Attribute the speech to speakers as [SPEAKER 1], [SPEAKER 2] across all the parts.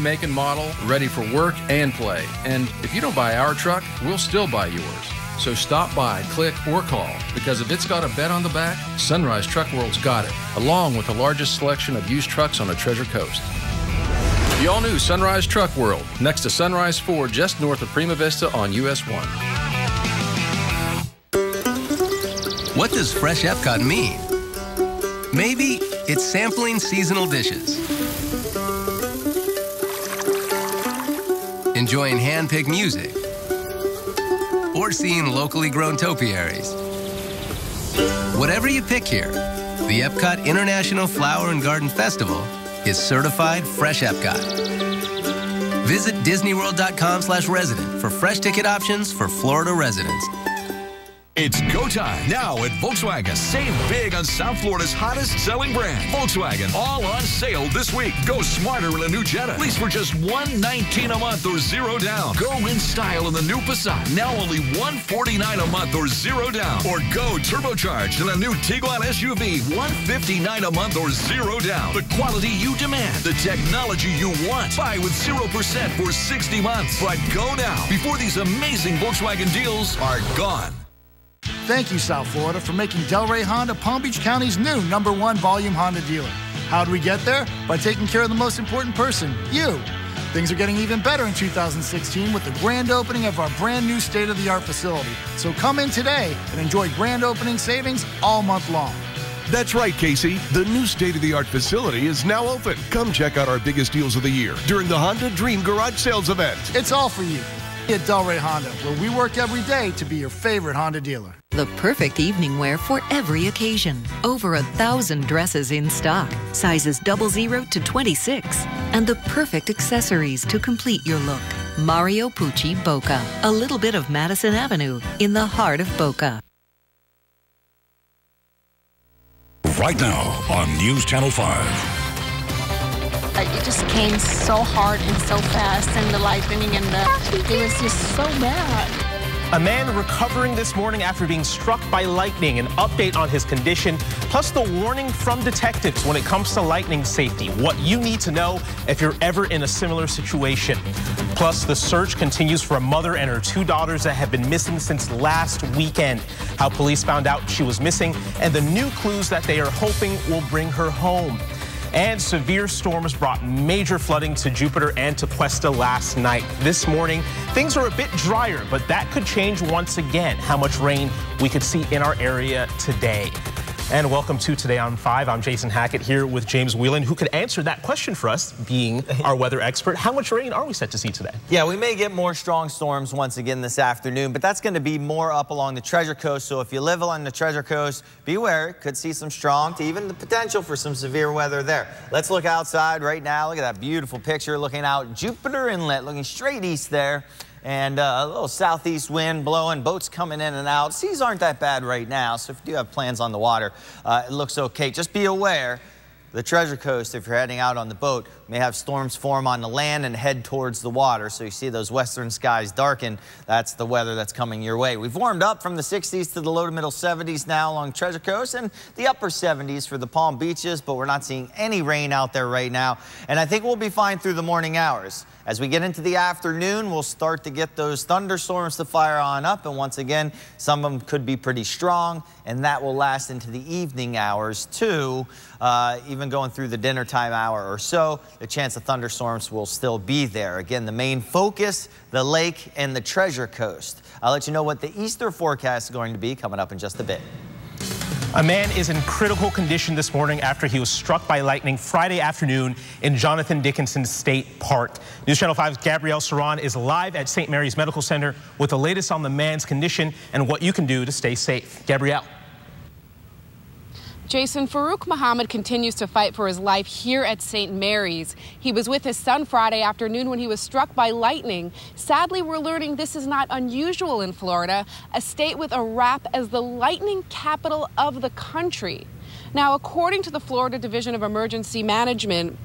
[SPEAKER 1] Make and model, ready for work and play. And if you don't buy our truck, we'll still buy yours. So stop by, click, or call, because if it's got a bed on the back, Sunrise Truck World's got it, along with the largest selection of used trucks on the Treasure Coast. The all-new Sunrise Truck World, next to Sunrise Ford, just north of Prima Vista on US 1.
[SPEAKER 2] What does Fresh Epcot mean? Maybe it's sampling seasonal dishes, enjoying hand-picked music, or seeing locally grown topiaries. Whatever you pick here, the Epcot International Flower and Garden Festival is certified Fresh Epcot. Visit DisneyWorld.com/resident for fresh ticket options for Florida residents.
[SPEAKER 3] It's go time now at Volkswagen. Save big on South Florida's hottest selling brand. Volkswagen, all on sale this week. Go smarter in a new Jetta. Lease for just $119 a month or zero down. Go in style in the new Passat. Now only $149 a month or zero down. Or go turbocharged in a new Tiguan SUV. $159 a month or zero down. The quality you demand. The technology you want. Buy with 0% for 60 months. But go now before these amazing Volkswagen deals are gone.
[SPEAKER 4] Thank you, South Florida, for making Delray Honda Palm Beach County's new #1 volume Honda dealer. How did we get there? By taking care of the most important person, you. Things are getting even better in 2016 with the grand opening of our brand new state-of-the-art facility. So come in today and enjoy grand opening savings all month long.
[SPEAKER 5] That's right, Casey. The new state-of-the-art facility is now open. Come check out our biggest deals of the year during the Honda Dream Garage Sales event.
[SPEAKER 4] It's all for you at Delray Honda, where we work every day to be your favorite Honda dealer.
[SPEAKER 6] The perfect evening wear for every occasion. Over 1,000 dresses in stock, sizes 00 to 26, and the perfect accessories to complete your look. Mario Pucci Boca, a little bit of Madison Avenue in the heart of Boca.
[SPEAKER 7] Right now on News Channel 5.
[SPEAKER 8] It just came so hard and so fast, and the lightning and it was just so bad.
[SPEAKER 9] A man recovering this morning after being struck by lightning. An update on his condition, plus the warning from detectives when it comes to lightning safety. What you need to know if you're ever in a similar situation. Plus, the search continues for a mother and her 2 daughters that have been missing since last weekend. How police found out she was missing, and the new clues that they are hoping will bring her home. And severe storms brought major flooding to Jupiter and to Cuesta last night. This morning, things are a bit drier, but that could change once again. How much rain we could see in our area today. And welcome to Today on 5. I'm Jason Hackett here with James Whelan, who could answer that question for us, being our weather expert. How much rain are we set to see today?
[SPEAKER 10] Yeah, we may get more strong storms once again this afternoon, but that's going to be more up along the Treasure Coast. So if you live along the Treasure Coast, beware. Could see some strong to even the potential for some severe weather there. Let's look outside right now. Look at that beautiful picture looking out Jupiter Inlet, looking straight east there. And a little southeast wind blowing, boats coming in and out. Seas aren't that bad right now, so if you do have plans on the water, it looks okay. Just be aware, the Treasure Coast, if you're heading out on the boat, may have storms form on the land and head towards the water. So you see those western skies darken. That's the weather that's coming your way. We've warmed up from the 60s to the low to middle 70s now along Treasure Coast and the upper 70s for the Palm Beaches, but we're not seeing any rain out there right now. And I think we'll be fine through the morning hours. As we get into the afternoon, we'll start to get those thunderstorms to fire on up. And once again, some of them could be pretty strong, and that will last into the evening hours too, even going through the dinner time hour or so. The chance of thunderstorms will still be there. Again, the main focus, the lake and the Treasure Coast. I'll let you know what the Easter forecast is going to be coming up in just a bit.
[SPEAKER 9] A man is in critical condition this morning after he was struck by lightning Friday afternoon in Jonathan Dickinson State Park. News Channel 5's Gabrielle Saran is live at St. Mary's Medical Center with the latest on the man's condition and what you can do to stay safe. Gabrielle.
[SPEAKER 11] Jason, Farouk Muhammad continues to fight for his life here at St. Mary's. He was with his son Friday afternoon when he was struck by lightning. Sadly, we're learning this is not unusual in Florida, a state with a rap as the lightning capital of the country. Now, according to the Florida Division of Emergency Management,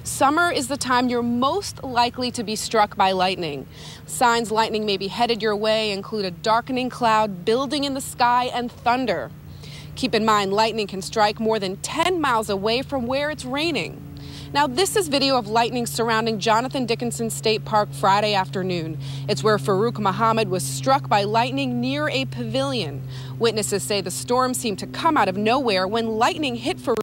[SPEAKER 11] summer is the time you're most likely to be struck by lightning. Signs lightning may be headed your way include a darkening cloud building in the sky and thunder. Keep in mind, lightning can strike more than 10 miles away from where it's raining. Now, this is video of lightning surrounding Jonathan Dickinson State Park Friday afternoon. It's where Farouk Muhammad was struck by lightning near a pavilion. Witnesses say the storm seemed to come out of nowhere when lightning hit Farouk.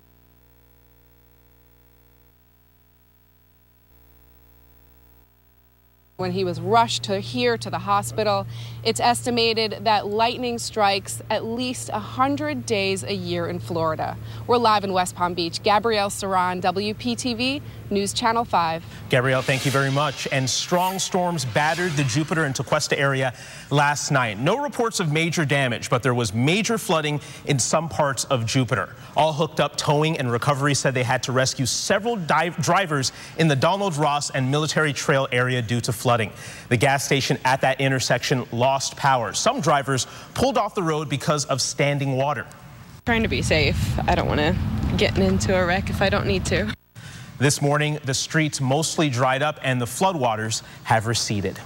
[SPEAKER 11] When he was rushed to the hospital. It's estimated that lightning strikes at least 100 days a year in Florida. We're live in West Palm Beach. Gabrielle Saran, WPTV News Channel 5.
[SPEAKER 9] Gabrielle, thank you very much. And strong storms battered the Jupiter and Tequesta area last night. No reports of major damage, but there was major flooding in some parts of Jupiter. All hooked up towing and recovery said they had to rescue several drivers in the Donald Ross and Military Trail area due to flooding. The gas station at that intersection lost power. Some drivers pulled off the road because of standing water.
[SPEAKER 12] Trying to be safe. I don't want to get into a wreck if I don't need to.
[SPEAKER 9] This morning, the streets mostly dried up and the floodwaters have receded.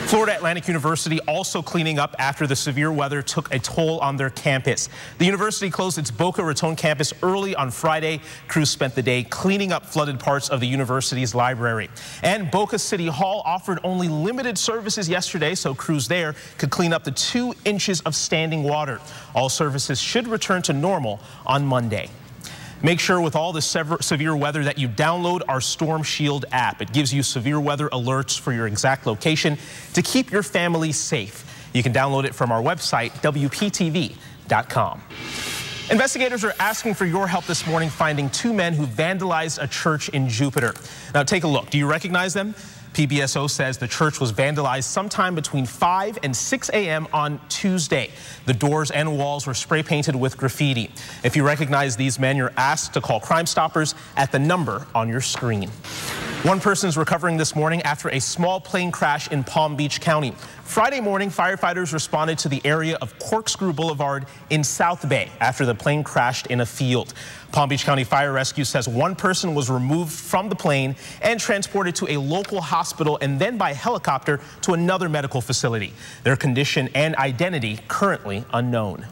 [SPEAKER 9] Florida Atlantic University also cleaning up after the severe weather took a toll on their campus. The university closed its Boca Raton campus early on Friday. Crews spent the day cleaning up flooded parts of the university's library. And Boca City Hall offered only limited services yesterday, so crews there could clean up the 2 inches of standing water. All services should return to normal on Monday. Make sure with all the severe weather that you download our Storm Shield app. It gives you severe weather alerts for your exact location to keep your family safe. You can download it from our website, WPTV.com. Investigators are asking for your help this morning finding 2 men who vandalized a church in Jupiter. Now take a look. Do you recognize them? PBSO says the church was vandalized sometime between 5 and 6 a.m. on Tuesday. The doors and walls were spray painted with graffiti. If you recognize these men, you're asked to call Crime Stoppers at the number on your screen. One person's recovering this morning after a small plane crash in Palm Beach County. Friday morning, firefighters responded to the area of Corkscrew Boulevard in South Bay after the plane crashed in a field. Palm Beach County Fire Rescue says one person was removed from the plane and transported to a local hospital and then by helicopter to another medical facility. Their condition and identity currently unknown.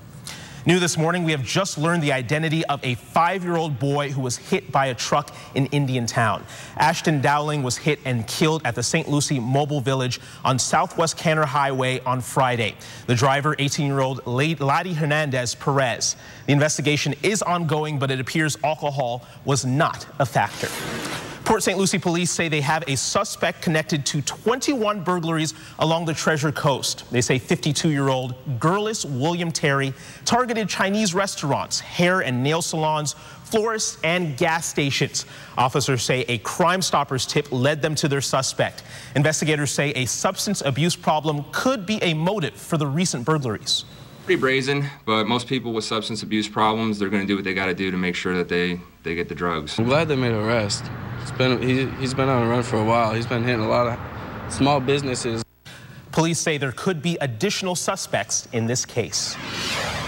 [SPEAKER 9] New this morning, we have just learned the identity of a 5-year-old boy who was hit by a truck in Indiantown. Ashton Dowling was hit and killed at the St. Lucie Mobile Village on Southwest Canner Highway on Friday. The driver, 18-year-old Laddie Hernandez Perez. The investigation is ongoing, but it appears alcohol was not a factor. Port St. Lucie police say they have a suspect connected to 21 burglaries along the Treasure Coast. They say 52-year-old Gurlis William Terry targeted Chinese restaurants, hair and nail salons, florists, and gas stations. Officers say a Crime Stoppers tip led them to their suspect. Investigators say a substance abuse problem could be a motive for the recent burglaries.
[SPEAKER 13] Pretty brazen, but most people with substance abuse problems, they're going to do what they got to do to make sure that they get the drugs.
[SPEAKER 14] I'm glad they made an arrest. He's been on a run for a while. He's been hitting a lot of small businesses.
[SPEAKER 9] Police say there could be additional suspects in this case.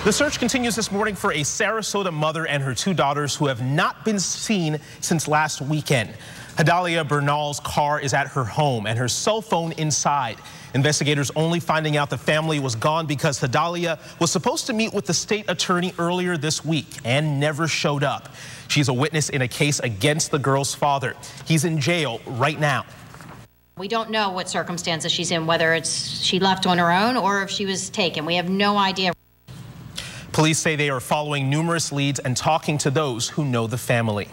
[SPEAKER 9] The search continues this morning for a Sarasota mother and her 2 daughters who have not been seen since last weekend. Hadalia Bernal's car is at her home and her cell phone inside. Investigators only finding out the family was gone because Hadalia was supposed to meet with the state attorney earlier this week and never showed up. She's a witness in a case against the girl's father. He's in jail right now.
[SPEAKER 15] We don't know what circumstances she's in, whether it's she left on her own or if she was taken. We have no idea.
[SPEAKER 9] Police say they are following numerous leads and talking to those who know the family.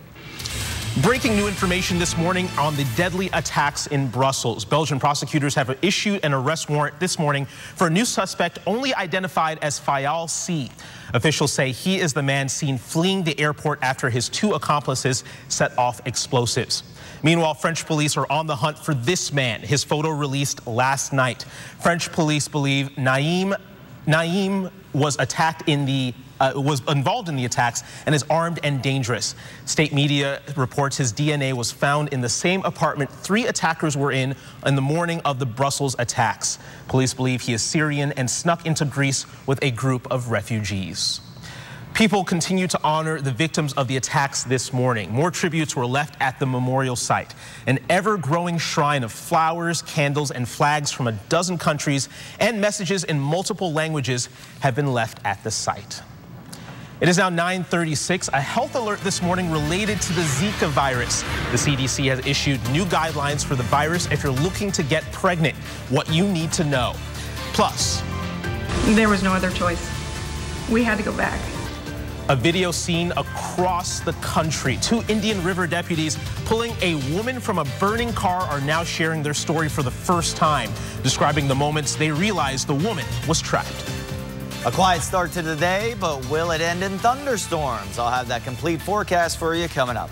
[SPEAKER 9] Breaking new information this morning on the deadly attacks in Brussels. Belgian prosecutors have issued an arrest warrant this morning for a new suspect only identified as Fayal C. Officials say he is the man seen fleeing the airport after his 2 accomplices set off explosives. Meanwhile, French police are on the hunt for this man. His photo released last night. French police believe Naïm was involved in the attacks and is armed and dangerous. State media reports his DNA was found in the same apartment 3 attackers were in the morning of the Brussels attacks. Police believe he is Syrian and snuck into Greece with a group of refugees. People continue to honor the victims of the attacks this morning. More tributes were left at the memorial site. An ever-growing shrine of flowers, candles, and flags from a dozen countries and messages in multiple languages have been left at the site. It is now 9:36. A health alert this morning related to the Zika virus. The CDC has issued new guidelines for the virus if you're looking to get pregnant, what you need to know. Plus,
[SPEAKER 16] there was no other choice. We had to go back.
[SPEAKER 9] A video seen across the country. 2 Indian River deputies pulling a woman from a burning car are now sharing their story for the first time, describing the moments they realized the woman was trapped.
[SPEAKER 10] A quiet start to the day, but will it end in thunderstorms? I'll have that complete forecast for you coming up.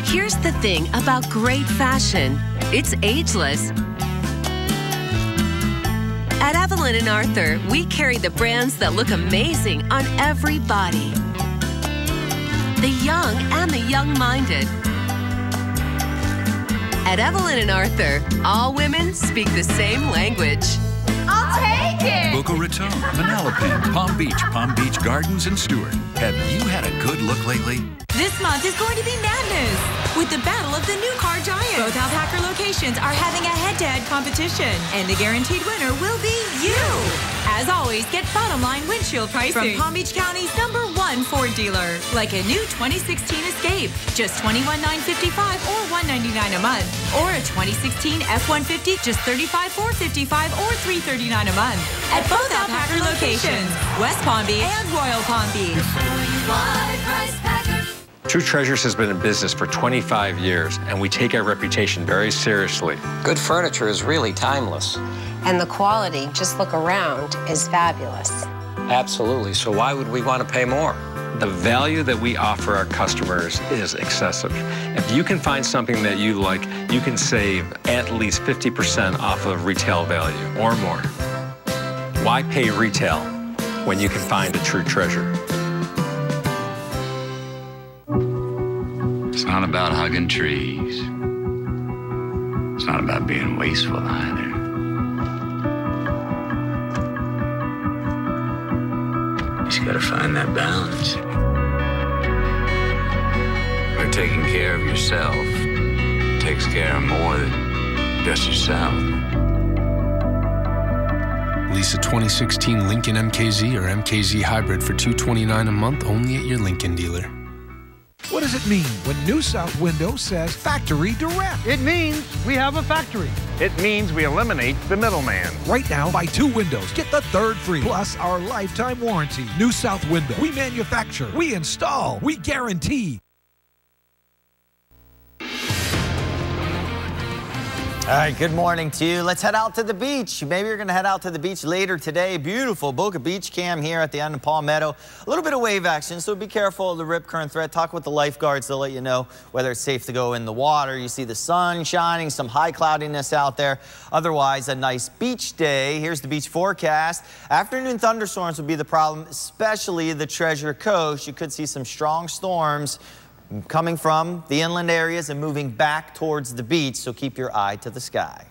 [SPEAKER 17] Here's the thing about great fashion. It's ageless. At Evelyn & Arthur, we carry the brands that look amazing on every body. The young and the young-minded. At Evelyn & Arthur, all women speak the same language.
[SPEAKER 18] I'll take it!
[SPEAKER 7] Boca Raton, Manalapan, Palm Beach Gardens, and Stewart. Have you had a good look lately?
[SPEAKER 19] This month is going to be madness with the battle of the new car giants. Both Alpaca locations are having a head-to-head competition, and the guaranteed winner will be you. As always, get bottom line windshield pricing from Palm Beach County's #1 Ford dealer, like a new 2016 Escape, just $21,955 or $199 a month, or a 2016 F-150, just $35,455 or $339 a month. At both Alpaca locations, West Palm Beach and Royal Palm Beach.
[SPEAKER 20] True Treasures has been in business for 25 years, and we take our reputation very seriously.
[SPEAKER 21] Good furniture is really timeless.
[SPEAKER 22] And the quality, just look around, is fabulous.
[SPEAKER 20] Absolutely. So why would we want to pay more? The value that we offer our customers is excessive. If you can find something that you like, you can save at least 50% off of retail value or more. Why pay retail when you can find a true treasure?
[SPEAKER 23] It's not about hugging trees. It's not about being wasteful either. You just gotta find that balance. Where taking care of yourself takes care of more than just yourself.
[SPEAKER 24] Lease a 2016 Lincoln MKZ or MKZ Hybrid for $229 a month only at your Lincoln dealer.
[SPEAKER 25] What does it mean when New South Window says Factory Direct?
[SPEAKER 26] It means we have a factory.
[SPEAKER 27] It means we eliminate the middleman.
[SPEAKER 25] Right now, buy 2 windows, get the 3rd free, plus our lifetime warranty. New South Window. We manufacture, we install, we guarantee.
[SPEAKER 10] All right, good morning to you. Let's head out to the beach. Maybe you're going to head out to the beach later today. Beautiful Boca Beach Cam here at the end of Palmetto. A little bit of wave action, so be careful of the rip current threat. Talk with the lifeguards. They'll let you know whether it's safe to go in the water. You see the sun shining, some high cloudiness out there. Otherwise, a nice beach day. Here's the beach forecast. Afternoon thunderstorms will be the problem, especially the Treasure Coast. You could see some strong storms coming from the inland areas and moving back towards the beach, so keep your eye to the sky.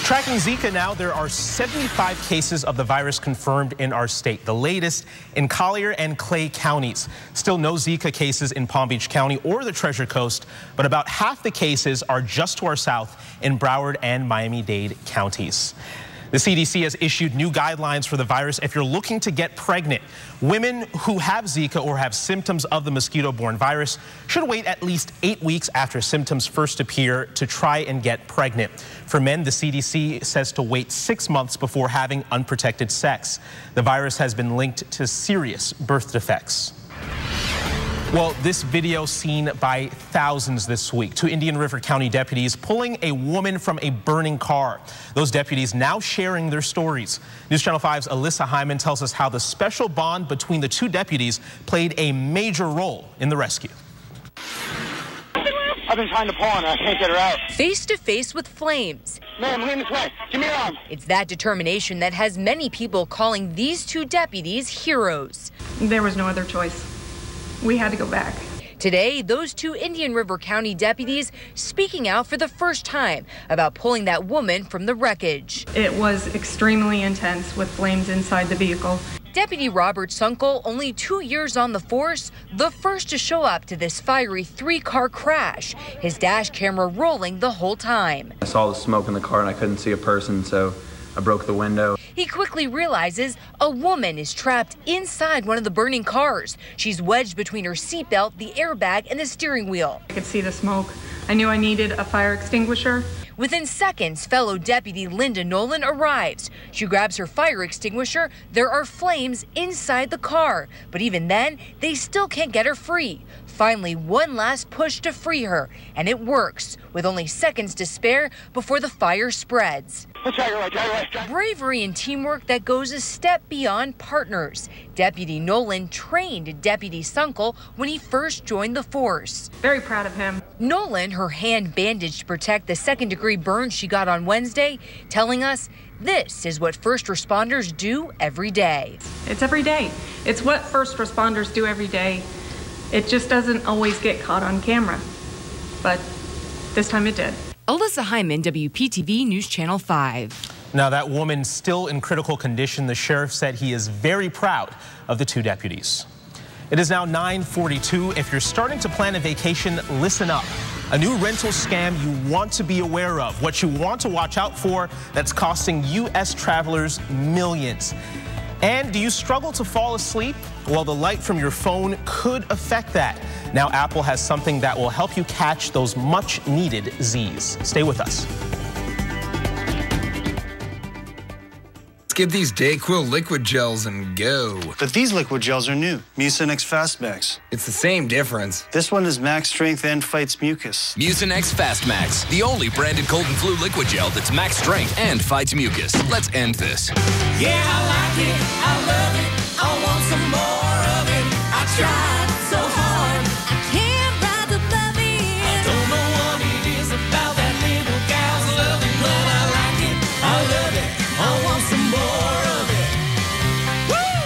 [SPEAKER 9] Tracking Zika now, there are 75 cases of the virus confirmed in our state, the latest in Collier and Clay counties. Still no Zika cases in Palm Beach County or the Treasure Coast, but about half the cases are just to our south in Broward and Miami-Dade counties. The CDC has issued new guidelines for the virus if you're looking to get pregnant. Women who have Zika or have symptoms of the mosquito-borne virus should wait at least 8 weeks after symptoms first appear to try and get pregnant. For men, the CDC says to wait 6 months before having unprotected sex. The virus has been linked to serious birth defects. Well, this video seen by thousands this week. 2 Indian River County deputies pulling a woman from a burning car. Those deputies now sharing their stories. News Channel 5's Alyssa Hyman tells us how the special bond between the 2 deputies played a major role in the rescue.
[SPEAKER 26] I've been trying to pull on her. I can't get her out.
[SPEAKER 28] Face to face with flames.
[SPEAKER 26] Ma'am, lean this way. Give me your arm.
[SPEAKER 28] It's that determination that has many people calling these 2 deputies heroes.
[SPEAKER 16] There was no other choice. We had to go back.
[SPEAKER 28] Today, those 2 Indian River County deputies speaking out for the first time about pulling that woman from the wreckage.
[SPEAKER 16] It was extremely intense with flames inside the vehicle.
[SPEAKER 28] Deputy Robert Sunkel, only 2 years on the force, the first to show up to this fiery 3-car crash, his dash camera rolling the whole time.
[SPEAKER 1] I saw the smoke in the car and I couldn't see a person, so I broke the window.
[SPEAKER 28] He quickly realizes a woman is trapped inside one of the burning cars. She's wedged between her seatbelt, the airbag, and the steering wheel.
[SPEAKER 16] I could see the smoke. I knew I needed a fire extinguisher.
[SPEAKER 28] Within seconds, fellow deputy Linda Nolan arrives. She grabs her fire extinguisher. There are flames inside the car, but even then, they still can't get her free. Finally, one last push to free her, and it works, with only seconds to spare before the fire spreads. Bravery and teamwork that goes a step beyond partners. Deputy Nolan trained Deputy Sunkel when he first joined the force.
[SPEAKER 16] Very proud of him.
[SPEAKER 28] Nolan, her hand bandaged to protect the second-degree burn she got on Wednesday, telling us this is what first responders do every day.
[SPEAKER 16] It's every day. It's what first responders do every day. It just doesn't always get caught on camera, but this time it did.
[SPEAKER 28] Alyssa Hyman, WPTV News Channel 5.
[SPEAKER 9] Now, that woman still in critical condition. The sheriff said he is very proud of the 2 deputies. It is now 9:42. If you're starting to plan a vacation, listen up. A new rental scam you want to be aware of. What you want to watch out for that's costing U.S. travelers millions. And do you struggle to fall asleep? Well, the light from your phone could affect that. Now, Apple has something that will help you catch those much-needed Z's. Stay with us.
[SPEAKER 2] Let's get these Dayquil liquid gels and go.
[SPEAKER 3] But these liquid gels are new. Mucinex Fastmax.
[SPEAKER 2] It's the same difference.
[SPEAKER 3] This one is max strength and fights mucus.
[SPEAKER 4] Mucinex Fastmax, the only branded cold and flu liquid gel that's max strength and fights mucus. Let's end this.
[SPEAKER 5] Yeah, I like it. I love it. I want some more of it. I tried so hard. I can't ride above it. I don't know what it is about that little gal's loving, but I like it. I love it. I want some more of it. Woo!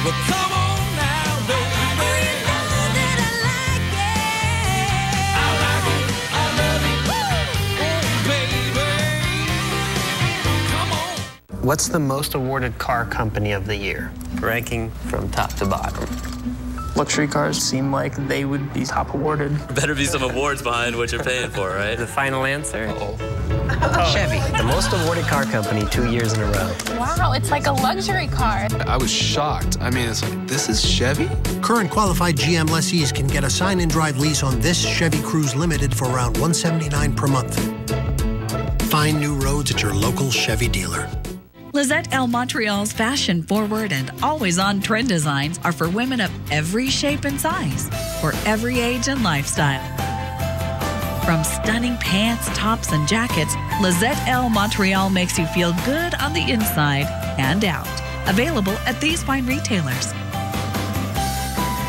[SPEAKER 5] Well, come on now, baby. You know that I like it. I like it. I love it. Woo! Oh, baby. Come on.
[SPEAKER 6] What's the most awarded car company of the year? Ranking from top to bottom. Luxury cars seem like they would be top awarded.
[SPEAKER 8] Better be some awards behind what you're paying for, right?
[SPEAKER 6] The final answer? Chevy, the most awarded car company 2 years in a row.
[SPEAKER 18] Wow, it's like a luxury car.
[SPEAKER 24] I was shocked. I mean, it's like, this is Chevy?
[SPEAKER 11] Current qualified GM lessees can get a sign and drive lease on this Chevy Cruze Limited for around $179 per month. Find new roads at your local Chevy dealer.
[SPEAKER 29] Lizette L. Montreal's fashion-forward and always-on trend designs are for women of every shape and size, for every age and lifestyle. From stunning pants, tops, and jackets, Lizette L. Montreal makes you feel good on the inside and out. Available at these fine retailers.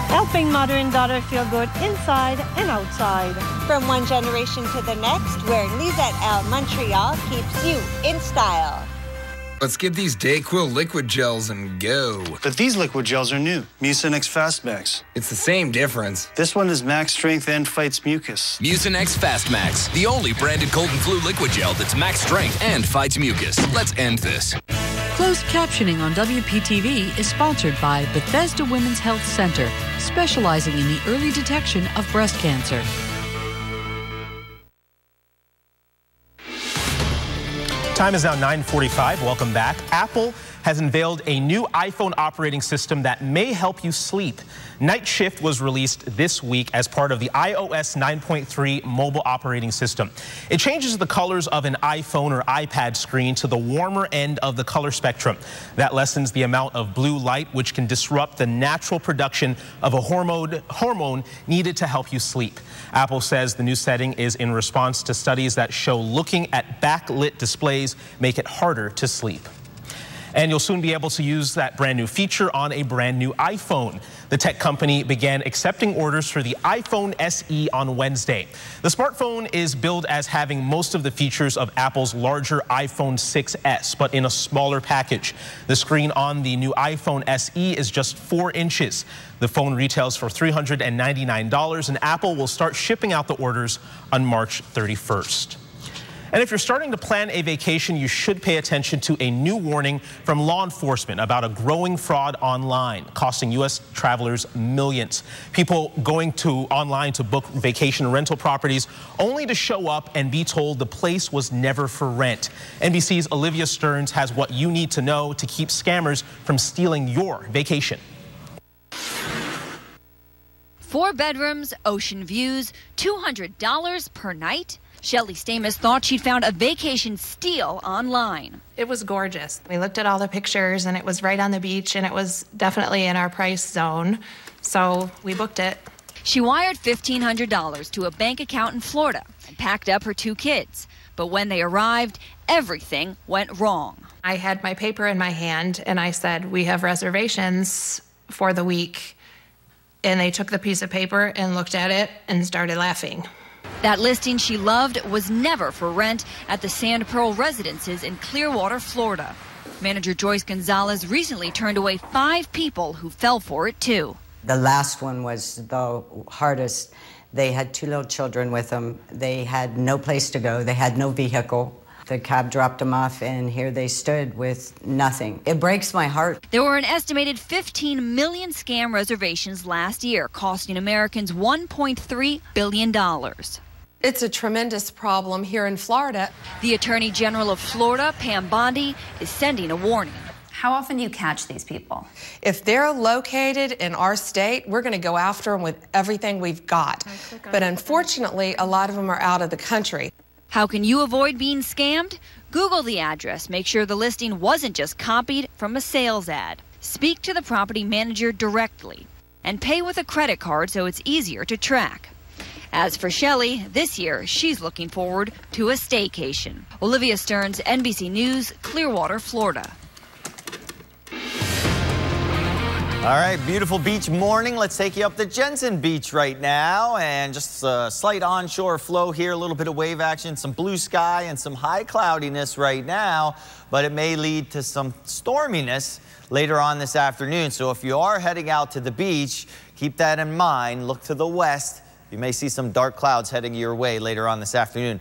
[SPEAKER 30] Helping mother and daughter feel good inside and outside.
[SPEAKER 31] From one generation to the next, where Lizette L. Montreal keeps you in style.
[SPEAKER 2] Let's get these Dayquil liquid gels and go.
[SPEAKER 3] But these liquid gels are new. Mucinex Fastmax.
[SPEAKER 2] It's the same difference.
[SPEAKER 3] This one is max strength and fights mucus.
[SPEAKER 4] Mucinex Fastmax, the only branded cold and flu liquid gel that's max strength and fights mucus. Let's end this.
[SPEAKER 32] Closed captioning on WPTV is sponsored by Bethesda Women's Health Center, specializing in the early detection of breast cancer.
[SPEAKER 9] Time is now 9:45. Welcome back. Apple has unveiled a new iPhone operating system that may help you sleep. Night Shift was released this week as part of the iOS 9.3 mobile operating system. It changes the colors of an iPhone or iPad screen to the warmer end of the color spectrum. That lessens the amount of blue light, which can disrupt the natural production of a hormone needed to help you sleep. Apple says the new setting is in response to studies that show looking at backlit displays make it harder to sleep. And you'll soon be able to use that brand new feature on a brand new iPhone. The tech company began accepting orders for the iPhone SE on Wednesday. The smartphone is billed as having most of the features of Apple's larger iPhone 6s, but in a smaller package. The screen on the new iPhone SE is just 4 inches. The phone retails for $399, and Apple will start shipping out the orders on March 31st. And if you're starting to plan a vacation, you should pay attention to a new warning from law enforcement about a growing fraud online, costing U.S. travelers millions. People going online to book vacation rental properties only to show up and be told the place was never for rent. NBC's Olivia Stearns has what you need to know to keep scammers from stealing your vacation.
[SPEAKER 7] 4 bedrooms, ocean views, $200 per night. Shelley Stamos thought she'd found a vacation steal online.
[SPEAKER 18] It was gorgeous. We looked at all the pictures and it was right on the beach and it was definitely in our price zone. So we booked it.
[SPEAKER 7] She wired $1,500 to a bank account in Florida and packed up her 2 kids. But when they arrived, everything went wrong.
[SPEAKER 18] I had my paper in my hand and I said, we have reservations for the week. And they took the piece of paper and looked at it and started laughing.
[SPEAKER 7] That listing she loved was never for rent at the Sand Pearl Residences in Clearwater, Florida. Manager Joyce Gonzalez recently turned away 5 people who fell for it too.
[SPEAKER 12] The last one was the hardest. They had 2 little children with them. They had no place to go. They had no vehicle. The cab dropped them off, and here they stood with nothing. It breaks my heart.
[SPEAKER 7] There were an estimated 15 million scam reservations last year, costing Americans $1.3 billion.
[SPEAKER 13] It's a tremendous problem here in Florida.
[SPEAKER 7] The Attorney General of Florida, Pam Bondi, is sending a warning.
[SPEAKER 14] How often do you catch these people?
[SPEAKER 13] If they're located in our state, we're going to go after them with everything we've got. But unfortunately, a lot of them are out of the country.
[SPEAKER 7] How can you avoid being scammed? Google the address. Make sure the listing wasn't just copied from a sales ad. Speak to the property manager directly. And pay with a credit card so it's easier to track. As for Shelley, this year she's looking forward to a staycation. Olivia Stearns, NBC News, Clearwater, Florida.
[SPEAKER 10] All right, beautiful beach morning. Let's take you up to Jensen Beach right now. And just a slight onshore flow here, a little bit of wave action, some blue sky and some high cloudiness right now. But it may lead to some storminess later on this afternoon. So if you are heading out to the beach, keep that in mind. Look to the west. You may see some dark clouds heading your way later on this afternoon.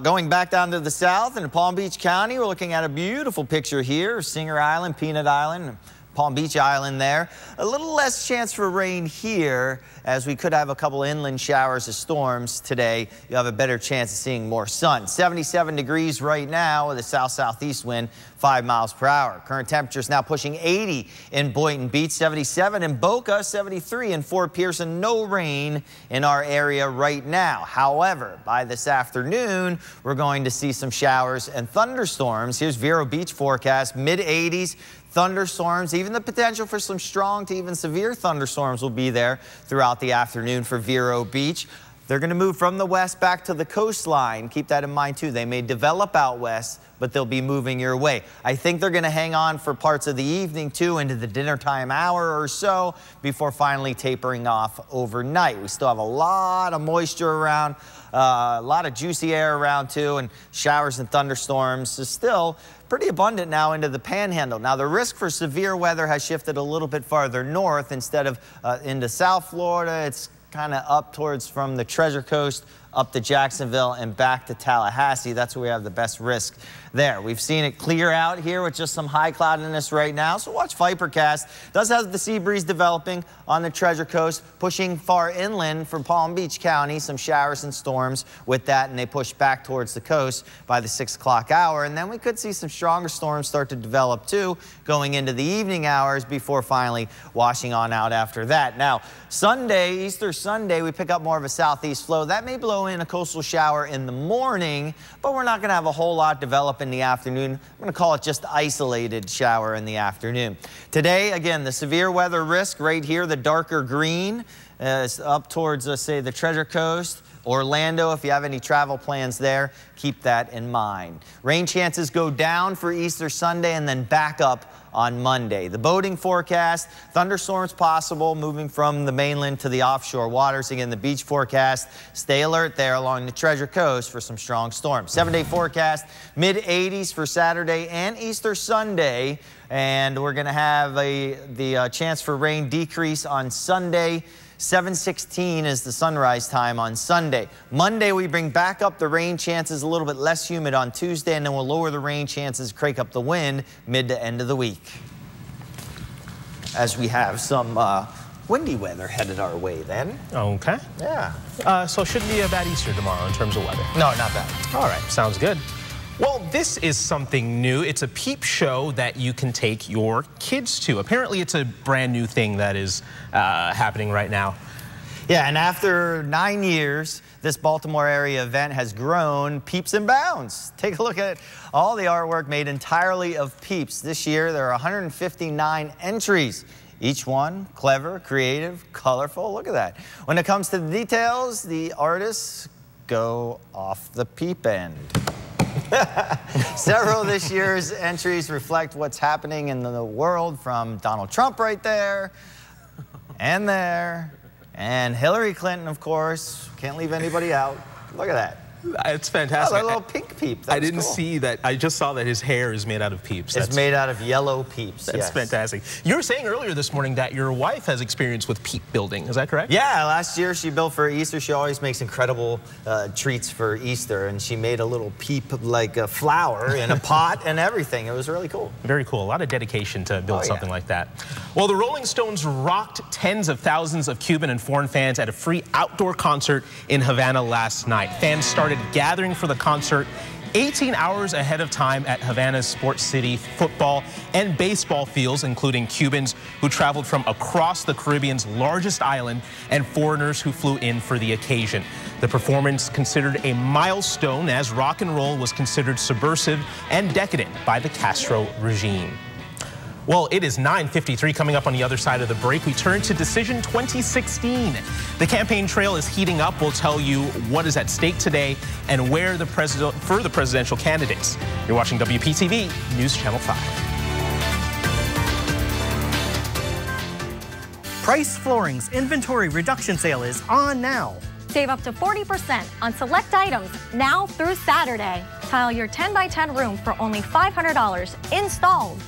[SPEAKER 10] Going back down to the south in Palm Beach County, we're looking at a beautiful picture here. Singer Island, Peanut Island, Palm Beach Island there. A little less chance for rain here, as we could have a couple inland showers of storms today. You have a better chance of seeing more sun. 77 degrees right now with a south-southeast wind, 5 miles per hour. Current temperatures now pushing 80 in Boynton Beach, 77 in Boca, 73 in Fort Pierce, and no rain in our area right now. However, by this afternoon, we're going to see some showers and thunderstorms. Here's Vero Beach forecast, mid-80s. Thunderstorms, even the potential for some strong to even severe thunderstorms will be there throughout the afternoon for Vero Beach. They're going to move from the west back to the coastline. Keep that in mind, too. They may develop out west, but they'll be moving your way. I think they're going to hang on for parts of the evening, too, into the dinner time hour or so before finally tapering off overnight. We still have a lot of moisture around, a lot of juicy air around, too, and showers and thunderstorms is still pretty abundant now into the Panhandle. Now, the risk for severe weather has shifted a little bit farther north instead of into South Florida. It's kind of up towards from the Treasure Coast up to Jacksonville and back to Tallahassee. That's where we have the best risk there. We've seen it clear out here with just some high cloudiness right now. So watch Vipercast. Does have the sea breeze developing on the Treasure Coast, pushing far inland from Palm Beach County. Some showers and storms with that, and they push back towards the coast by the 6 o'clock hour. And then we could see some stronger storms start to develop too, going into the evening hours before finally washing on out after that. Now, Sunday, Easter Sunday, we pick up more of a southeast flow. That may blow in a coastal shower in the morning, but we're not going to have a whole lot develop in the afternoon. I'm going to call it just isolated shower in the afternoon. Today, again, the severe weather risk right here, the darker green, is up towards, say, the Treasure Coast, Orlando. If you have any travel plans there, keep that in mind. Rain chances go down for Easter Sunday and then back up on Monday. The boating forecast, thunderstorms possible moving from the mainland to the offshore waters. Again, the beach forecast, stay alert there along the Treasure Coast for some strong storms. 7-day forecast, mid-80s for Saturday and Easter Sunday. And we're going to have the chance for rain decrease on Sunday. 7:16 is the sunrise time on Sunday. Monday, we bring back up the rain chances, a little bit less humid on Tuesday, and then we'll lower the rain chances, crank up the wind mid to end of the week. As we have some windy weather headed our way then.
[SPEAKER 9] Okay.
[SPEAKER 10] Yeah.
[SPEAKER 9] So shouldn't be a bad Easter tomorrow in terms of weather.
[SPEAKER 10] No, not bad.
[SPEAKER 9] All right, sounds good. Well, this is something new. It's a peep show that you can take your kids to. Apparently, it's a brand new thing that is happening right now.
[SPEAKER 10] Yeah, and after 9 years, this Baltimore area event has grown Peeps and Bounds. Take a look at all the artwork made entirely of Peeps. This year, there are 159 entries. Each one clever, creative, colorful. Look at that. When it comes to the details, the artists go off the peep end. Several of this year's entries reflect what's happening in the world, from Donald Trump right there, and Hillary Clinton, of course. Can't leave anybody out. Look at that.
[SPEAKER 9] It's fantastic.
[SPEAKER 10] Oh, a little pink peep.
[SPEAKER 9] I didn't see that. I just saw that his hair is made out of peeps.
[SPEAKER 10] It's made out of yellow peeps.
[SPEAKER 9] That's fantastic. You were saying earlier this morning that your wife has experience with peep building. Is that correct?
[SPEAKER 10] Yeah, last year she built for Easter. She always makes incredible treats for Easter, and she made a little peep like a flower in a pot and everything. It was really cool.
[SPEAKER 9] Very cool. A lot of dedication to build something like that. Well, the Rolling Stones rocked tens of thousands of Cuban and foreign fans at a free outdoor concert in Havana last night. Fans started gathering for the concert 18 hours ahead of time at Havana's Sports City football and baseball fields, including Cubans who traveled from across the Caribbean's largest island and foreigners who flew in for the occasion. The performance considered a milestone, as rock and roll was considered subversive and decadent by the Castro regime. Well, it is 9:53. Coming up on the other side of the break, we turn to Decision 2016. The campaign trail is heating up. We'll tell you what is at stake today and where the presidential candidates. You're watching WPTV News Channel 5.
[SPEAKER 1] Price Flooring's inventory reduction sale is on now.
[SPEAKER 15] Save up to 40% on select items now through Saturday. Tile your 10x10 room for only $500 installed.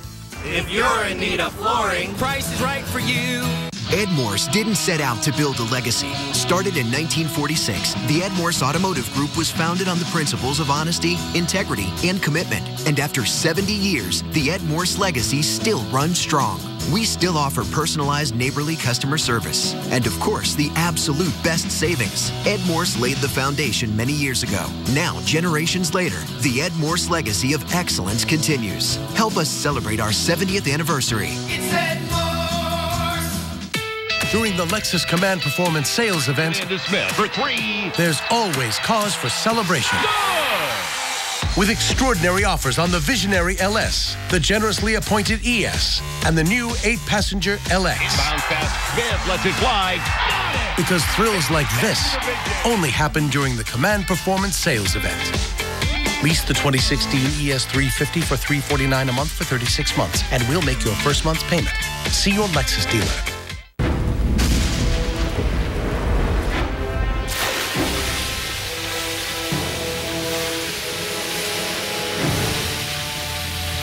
[SPEAKER 16] If you're in need of flooring, Price is right for you.
[SPEAKER 17] Ed Morse didn't set out to build a legacy. Started in 1946, the Ed Morse Automotive Group was founded on the principles of honesty, integrity, and commitment. And after 70 years, the Ed Morse legacy still runs strong. We still offer personalized neighborly customer service. And of course, the absolute best savings. Ed Morse laid the foundation many years ago. Now, generations later, the Ed Morse legacy of excellence continues. Help us celebrate our 70th anniversary.
[SPEAKER 16] It's Ed Morse.
[SPEAKER 11] During the Lexus Command Performance Sales event,
[SPEAKER 16] for 3.
[SPEAKER 11] There's always cause for celebration. With extraordinary offers on the visionary LS, the generously appointed ES, and the new 8-passenger LX.
[SPEAKER 16] Inbound fast, Smith lets it fly.
[SPEAKER 11] Because thrills like this only happen during the Command Performance Sales event. Lease the 2016 ES350 for $349 a month for 36 months, and we'll make your first month's payment. See your Lexus dealer.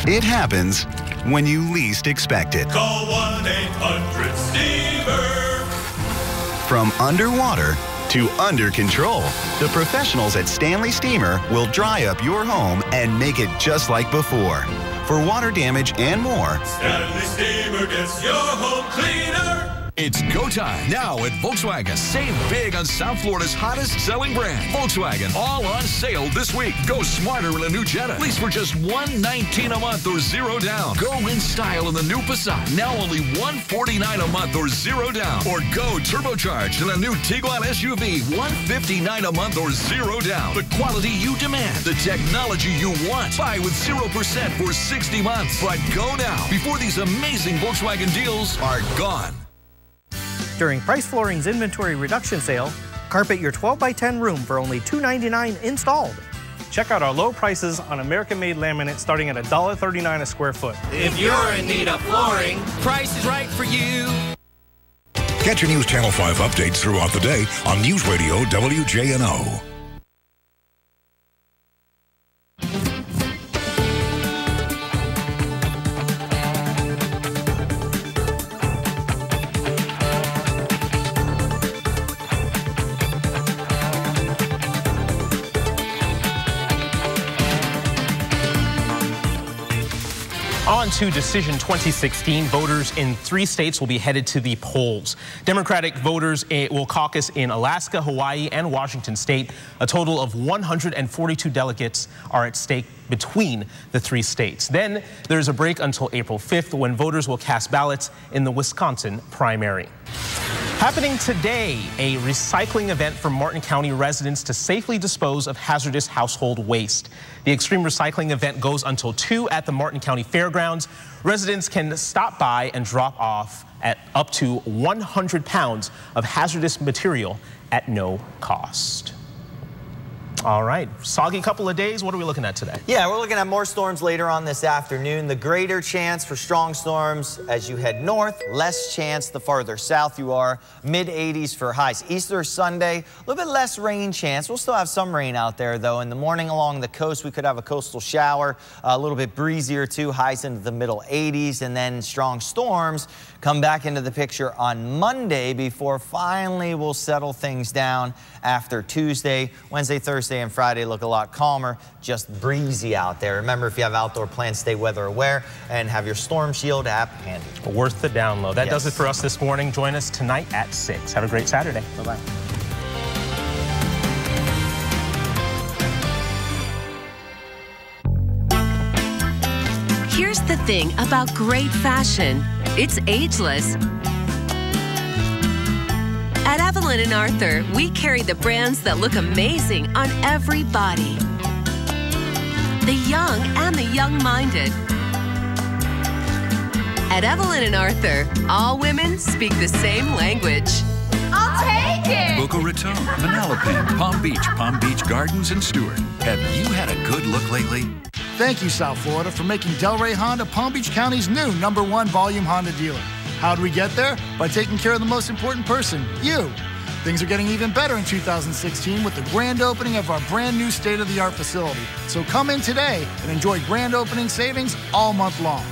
[SPEAKER 19] It happens when you least expect it.
[SPEAKER 16] Call 1-800-STEAMER.
[SPEAKER 19] From underwater to under control, the professionals at Stanley Steamer will dry up your home and make it just like before. For water damage and more,
[SPEAKER 16] Stanley Steamer gets your home cleaner.
[SPEAKER 4] It's go time now at Volkswagen. Save big on South Florida's hottest selling brand. Volkswagen, all on sale this week. Go smarter in a new Jetta. Lease for just $119 a month or $0 down. Go in style in the new Passat. Now only $149 a month or $0 down. Or go turbocharged in a new Tiguan SUV. $159 a month or $0 down. The quality you demand. The technology you want. Buy with 0% for 60 months. But go now before these amazing Volkswagen deals are gone.
[SPEAKER 1] During Price Flooring's inventory reduction sale, carpet your 12x10 room for only $299 installed.
[SPEAKER 9] Check out our low prices on American-made laminate starting at $1.39 a square foot.
[SPEAKER 16] If you're in need of flooring, Price is right for you.
[SPEAKER 20] Get your News Channel 5 updates throughout the day on News Radio WJNO.
[SPEAKER 9] On to Decision 2016, voters in 3 states will be headed to the polls. Democratic voters will caucus in Alaska, Hawaii, and Washington state. A total of 142 delegates are at stake between the 3 states. Then there's a break until April 5th when voters will cast ballots in the Wisconsin primary. Happening today, a recycling event for Martin County residents to safely dispose of hazardous household waste. The extreme recycling event goes until 2 at the Martin County Fairgrounds. Residents can stop by and drop off at up to 100 pounds of hazardous material at no cost. All right, soggy couple of days. What are we looking at today?
[SPEAKER 10] Yeah, we're looking at more storms later on this afternoon. The greater chance for strong storms as you head north, less chance the farther south you are. Mid-80s for highs. Easter Sunday, a little bit less rain chance. We'll still have some rain out there, though. In the morning along the coast, we could have a coastal shower, a little bit breezier, too. Highs into the middle 80s, and then strong storms come back into the picture on Monday before finally we'll settle things down after Tuesday. Wednesday, Thursday, and Friday look a lot calmer, just breezy out there. Remember, if you have outdoor plans, stay weather aware and have your Storm Shield app handy.
[SPEAKER 9] Worth the download. That does it for us this morning. Join us tonight at 6. Have a great Saturday. Bye-bye.
[SPEAKER 5] Here's the thing about great fashion. It's ageless. At Evelyn and Arthur, we carry the brands that look amazing on every body. The young and the young-minded. At Evelyn and Arthur, all women speak the same language.
[SPEAKER 4] I'll take it! Boca Raton, Manalapan, Palm Beach Gardens, and Stewart. Have you had a good look lately?
[SPEAKER 6] Thank you, South Florida, for making Delray Honda Palm Beach County's new #1 volume Honda dealer. How'd we get there? By taking care of the most important person, you. Things are getting even better in 2016 with the grand opening of our brand new state-of-the-art facility. So come in today and enjoy grand opening savings all month long.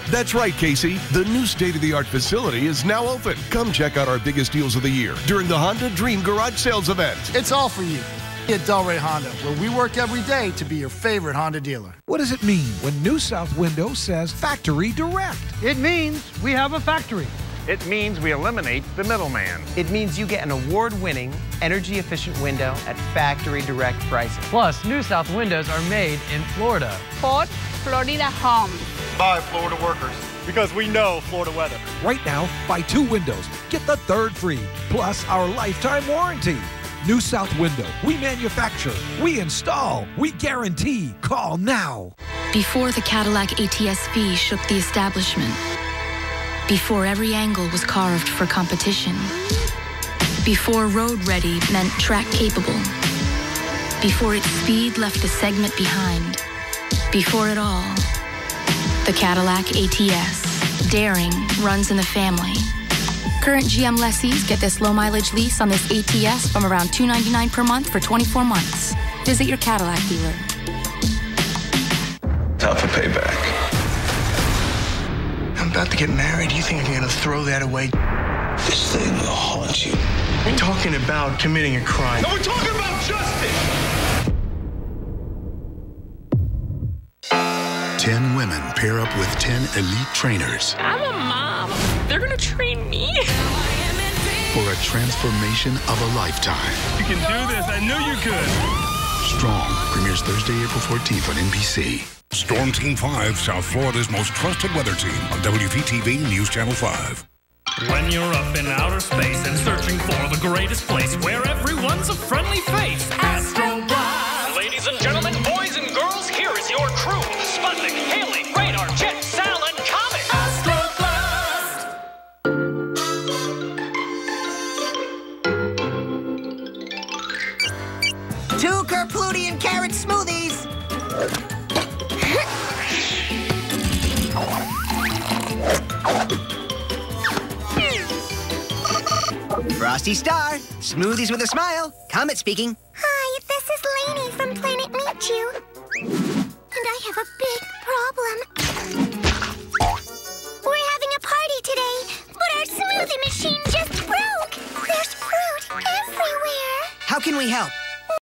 [SPEAKER 8] That's right, Casey. The new state-of-the-art facility is now open. Come check out our biggest deals of the year during the Honda Dream Garage Sales event.
[SPEAKER 6] It's all for you at Delray Honda, where we work every day to be your favorite Honda dealer.
[SPEAKER 21] What does it mean when New South Window says Factory Direct?
[SPEAKER 22] It means we have a factory. It means we eliminate the middleman.
[SPEAKER 23] It means you get an award-winning, energy-efficient window at factory direct prices.
[SPEAKER 22] Plus, New South windows are made in Florida.
[SPEAKER 24] Fort Florida Home.
[SPEAKER 25] By Florida workers. Because we know Florida weather.
[SPEAKER 21] Right now, buy 2 windows, get the 3rd free, plus our lifetime warranty. New South Window. We manufacture, we install, we guarantee. Call now.
[SPEAKER 26] Before the Cadillac ATS-V shook the establishment. Before every angle was carved for competition. Before road ready meant track capable. Before its speed left a segment behind. Before it all, the Cadillac ATS. Daring runs in the family. Current GM lessees get this low mileage lease on this ATS from around $299 per month for 24 months. Visit your Cadillac dealer.
[SPEAKER 27] Time for payback.
[SPEAKER 28] I'm about to get married. You think I'm gonna throw that away?
[SPEAKER 27] This thing will haunt you.
[SPEAKER 28] We're talking about committing a crime.
[SPEAKER 27] No, we're talking about justice!
[SPEAKER 29] 10 women pair up with 10 elite trainers.
[SPEAKER 33] I'm a mom. They're gonna train me.
[SPEAKER 29] For a transformation of a lifetime.
[SPEAKER 25] You can do this. I knew you could.
[SPEAKER 29] Strong premieres Thursday, April 14th on NBC.
[SPEAKER 20] Storm Team 5, South Florida's most trusted weather team on WPTV News Channel 5.
[SPEAKER 16] When you're up in outer space and searching for the greatest place where everyone's a friendly face, Astroblast! Ladies and gentlemen, boys and girls, here is your crew. Sputnik, Haley, Radar, Jet, Sal, and Comet. Astroblast!
[SPEAKER 34] Two Kerplutian carrot smoothies.
[SPEAKER 35] Frosty Star, smoothies with a smile. Comet speaking.
[SPEAKER 36] Hi, this is Lainey from Planet Meet You. And I have a big problem. We're having a party today, but our smoothie machine just broke. There's fruit everywhere.
[SPEAKER 35] How can we help?